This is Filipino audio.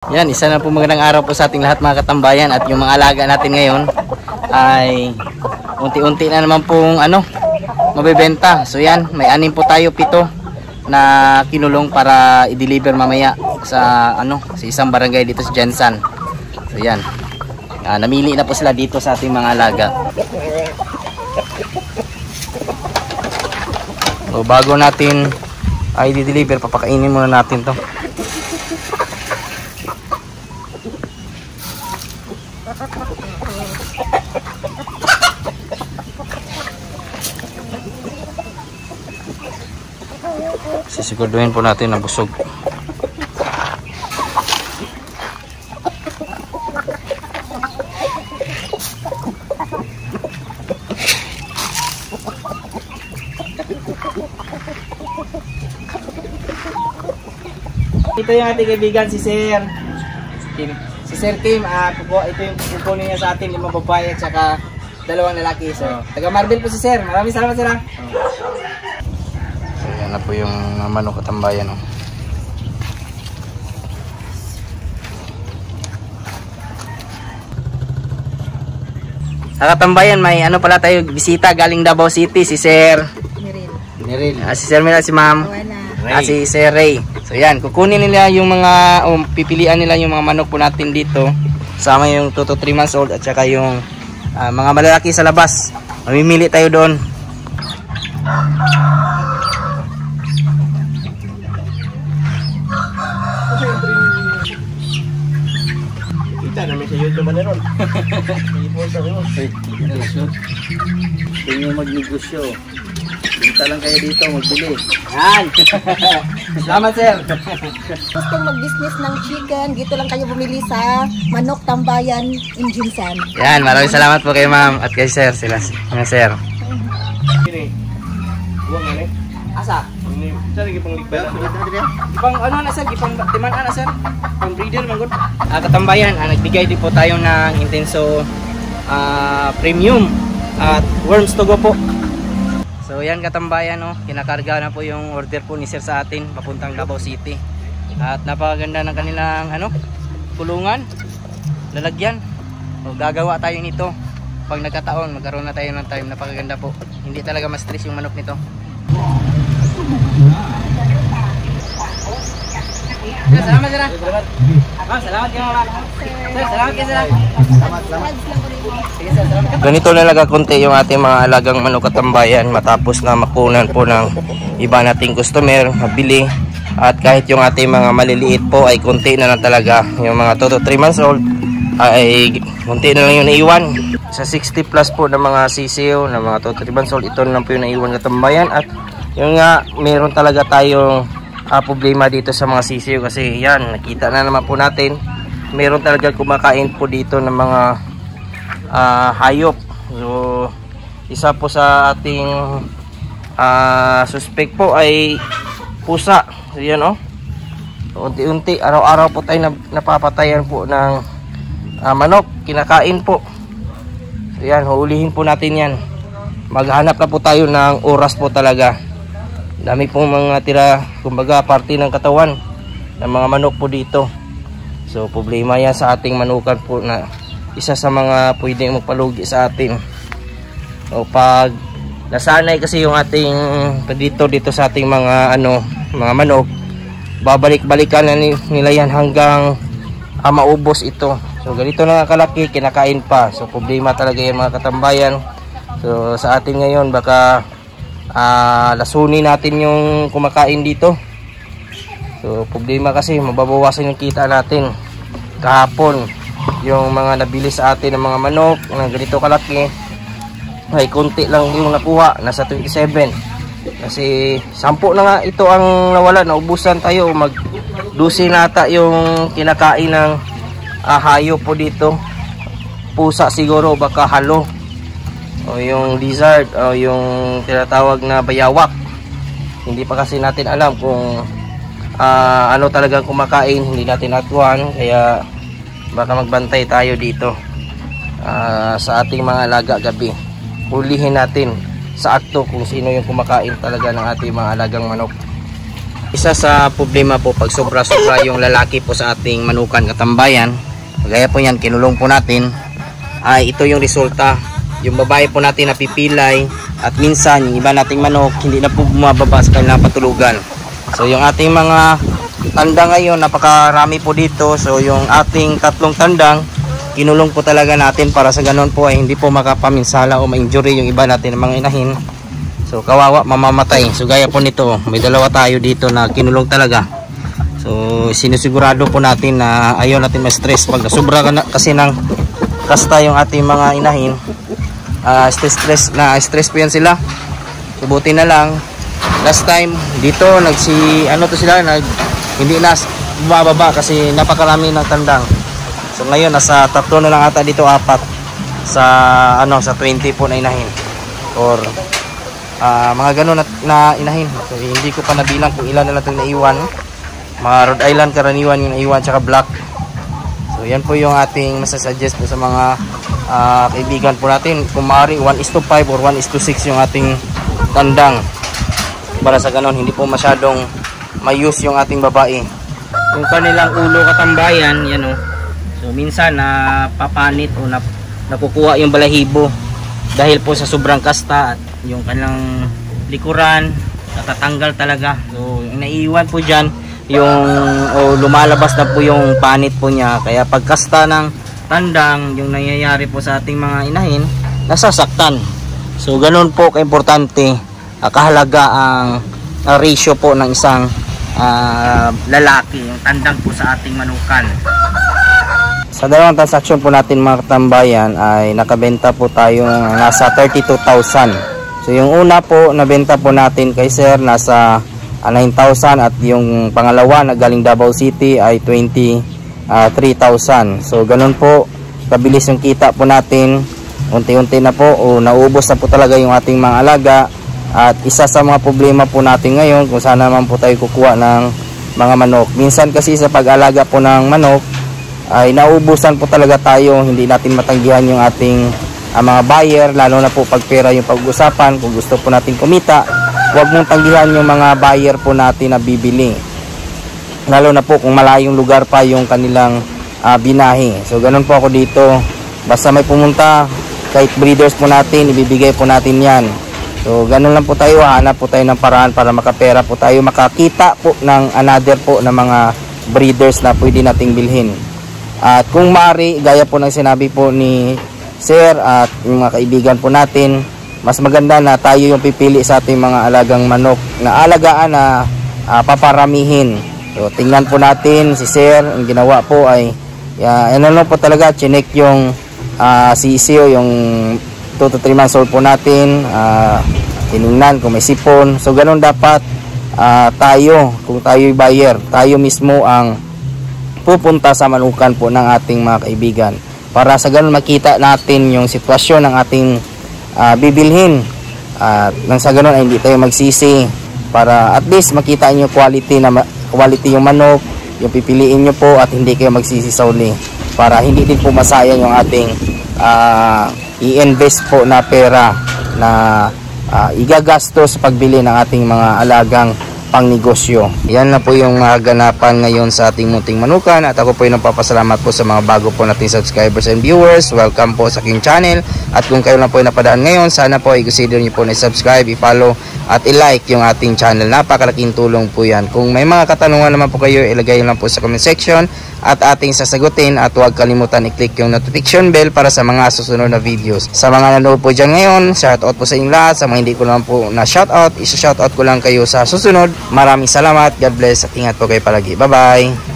Yan, isa na po magandang araw po sa ating lahat mga katambayan. At yung mga alaga natin ngayon ay unti-unti na naman pong mabebenta. So yan, may 6 po tayo, 7 na kinulong para i-deliver mamaya sa sa isang barangay dito sa Jensan. So yan, namili na po sila dito sa ating mga alaga. So bago natin ay i-deliver, papakainin muna natin to. Sisiguraduhin po natin na busog. Ito yung ating kaibigan, si Sir Kim. Si Sir Kim, ito yung kukunin niya sa atin, 5 babae at saka 2 lalaki. So, taga Marvel po si Sir. Maraming salamat, Sir. So, yan na po yung manok katambayan. Sa katambayan, may pala tayo bisita galing Davao City, si Sir Neril. Si Sir Neril, si Ma'am. Si Sir Ray. So yan, kukunin nila yung mga pipilian nila yung mga manok po natin dito. Sama yung 2 to 3 months old at saka yung mga malalaki sa labas. Mamimili tayo doon. Kita namin sa YouTube na ron. Tingin magnegosyo. Punta lang kayo dito, magbili. Yan! Salamat, Sir! Gusto mag-business ng chicken, dito lang kayo bumili sa Manok Tambayan in Jensan. Yan, maraming salamat po kay Ma'am at kay Sir. Sila, Sir. Asa? Sir, gipang ligbal. Gipang na, Sir? Gipang timan na, Sir? Pang breeder, manggod. Katambayan, nagbigay din po tayo ng Intenso Premium at Worms to go po. So yan katambayan, kinakarga na po yung order po ni Sir sa atin papuntang Davao City. At napakaganda ng kanilang kulungan, lalagyan. O gagawa tayo nito pag nagkataon, magkaroon na tayo ng time. Napakaganda po, hindi talaga ma-stress yung manok nito. Salamat, Sir. Salamat kayo, mga Sir. Salamat kayo, Sir. Ganito na nagakunti yung ating mga alagang manok katambayan matapos na makunan po ng iba nating customer, mabili. At kahit yung ating mga maliliit po ay kunti na lang talaga. Yung mga 2 to 3 months old ay kunti na lang yung naiwan. Sa 60 plus po ng mga sisiyo na mga 2 to 3 months old, ito na lang po yung naiwan katambayan. At yung nga, meron talaga tayong problema dito sa mga sisiyo kasi yan, nakita na naman po natin, meron talaga kumakain po dito ng mga hayop. So isa po sa ating suspect po ay pusa. So yan, unti-unti araw-araw po tayo napapatayan po ng manok, kinakain po. So yan, huulihin po natin yan. Maghanap na po tayo ng oras po talaga. Dami pong mga tira, kumbaga parte ng katawan ng mga manok po dito. So problema yan sa ating manukan po na isa sa mga pwedeng magpalugi sa atin. O pag nasanay kasi yung ating dito sa ating mga mga manok, babalik-balikan na nila yan hanggang maubos ito. So ganito na kalaki, kinakain pa. So problema talaga yan mga katambayan. So sa atin ngayon baka lasunin natin yung kumakain dito. So problema kasi mababawasan yung kita natin. Kahapon yung mga nabili sa atin ng mga manok na ganito kalaki ay konti lang yung nakuha, nasa 27. Kasi 10 na nga ito ang nawala, naubusan tayo. Mag 12 na ata yung kinakain ng hayop po dito. Pusa siguro, baka halo, o yung lizard, o yung tinatawag na bayawak. Hindi pa kasi natin alam kung ano talagang kumakain, hindi natin natuan. Kaya baka magbantay tayo dito sa ating mga alaga gabi. Hulihin natin sa akto kung sino yung kumakain talaga ng ating mga alagang manok. Isa sa problema po pag sobra-sobra yung lalaki po sa ating manukan katambayan, gaya po yan, kinulong po natin, ay ito yung resulta. Yung babae po natin napipilay at minsan yung iba nating manok hindi na po bumababa sa kanilang patulugan. So yung ating mga tanda ngayon, napakarami po dito. So yung ating 3 tandang kinulong po talaga natin para sa ganun po ay hindi po makapaminsala o ma-injury yung iba natin ng mga inahin. So kawawa, mamamatay. So gaya po nito, may 2 tayo dito na kinulong talaga. So sinusigurado po natin na ayaw natin ma-stress pag sobra kasi ng kasta yung ating mga inahin. Stress po yan sila. So buti na lang last time dito hindi na bumababa kasi napakarami ng tandang. So ngayon nasa 3 na lang ata dito, 4 sa 20 po na inahin or mga ganun na inahin. So hindi ko pa nabilang kung ilan na lang itong naiwan. Mga Rhode Island karaniwan yung naiwan, tsaka black. So yan po yung ating masasuggest po sa mga kaibigan po natin. Kung maaari 1:5 or 1:6 yung ating tandang, para sa ganun hindi po masyadong mayus yung ating babae. Yung kanilang ulo katambayan, yan o. So minsan napapanit o nakukuha yung balahibo dahil po sa sobrang kasta at yung kanilang likuran natatanggal talaga. So yung naiiwan po dyan lumalabas na po yung panit po niya, kaya pagkasta ng tandang yung nangyayari po sa ating mga inahin, nasasaktan. So ganun po kaimportante, kahalaga ang ratio po ng isang lalaki, yung tandang po sa ating manukan. Sa 2 transaction po natin mga katambayan ay nakabenta po tayo nasa 32,000. So yung una po nabenta po natin kay sir nasa 9,000 at yung pangalawa na galing Davao City ay 23,000. So ganun po kabilis yung kita po natin. Unti-unti na po naubos na po talaga yung ating mga alaga. At isa sa mga problema po natin ngayon kung saan naman po tayo kukuha ng mga manok. Minsan kasi sa pag-alaga po ng manok ay naubusan po talaga tayo, hindi natin matanggihan yung ating mga buyer, lalo na po pag pera yung pag-usapan. Kung gusto po natin kumita, huwag mong tanggihan yung mga buyer po natin na bibili, lalo na po kung malayong lugar pa yung kanilang binahe. So ganun po ako dito, basta may pumunta kahit breeders po natin, ibibigay po natin yan. So ganun lang po tayo, hanap po tayo ng paraan para makapera po tayo, makakita po ng another po na mga breeders na pwede nating bilhin. At kung maaari, gaya po ng sinabi po ni sir at yung mga kaibigan po natin, mas maganda na tayo yung pipili sa ating mga alagang manok na alagaan na paparamihin. So tingnan po natin si sir, ang ginawa po ay ano po talaga, chinek yung sisiyo, yung 2 to 3 months old po natin, tinignan kung may sipon. So ganun dapat tayo, kung tayo'y buyer, tayo mismo ang pupunta sa manukan po ng ating mga kaibigan, para sa ganun makita natin yung sitwasyon ng ating bibilhin, nang sa ganun ay hindi tayo magsisi, para at least makita nyo quality yung manok yung pipiliin nyo po, at hindi kayo magsisi sa uli, para hindi din po masayang yung ating i-invest po na pera na igagastos sa pagbili ng ating mga alagang pangnegosyo. Yan na po yung mga ganapan ngayon sa ating munting manukan, at ako po yung nagpapasalamat po sa mga bago po nating subscribers and viewers. Welcome po sa aking channel, at kung kayo lang po yung napadaan ngayon, sana po i-consider nyo po na subscribe, i-follow at i-like yung ating channel. Napakalaking tulong po yan. Kung may mga katanungan naman po kayo, ilagay lang po sa comment section at ating sasagutin, at huwag kalimutan i-click yung notification bell para sa mga susunod na videos. Sa mga nanood po dyan ngayon, shoutout po sa inyong lahat. Sa mga hindi ko naman po na shoutout, isa-shoutout ko lang kayo sa susunod. Maraming salamat, God bless, at ingat po kayo palagi. Bye bye.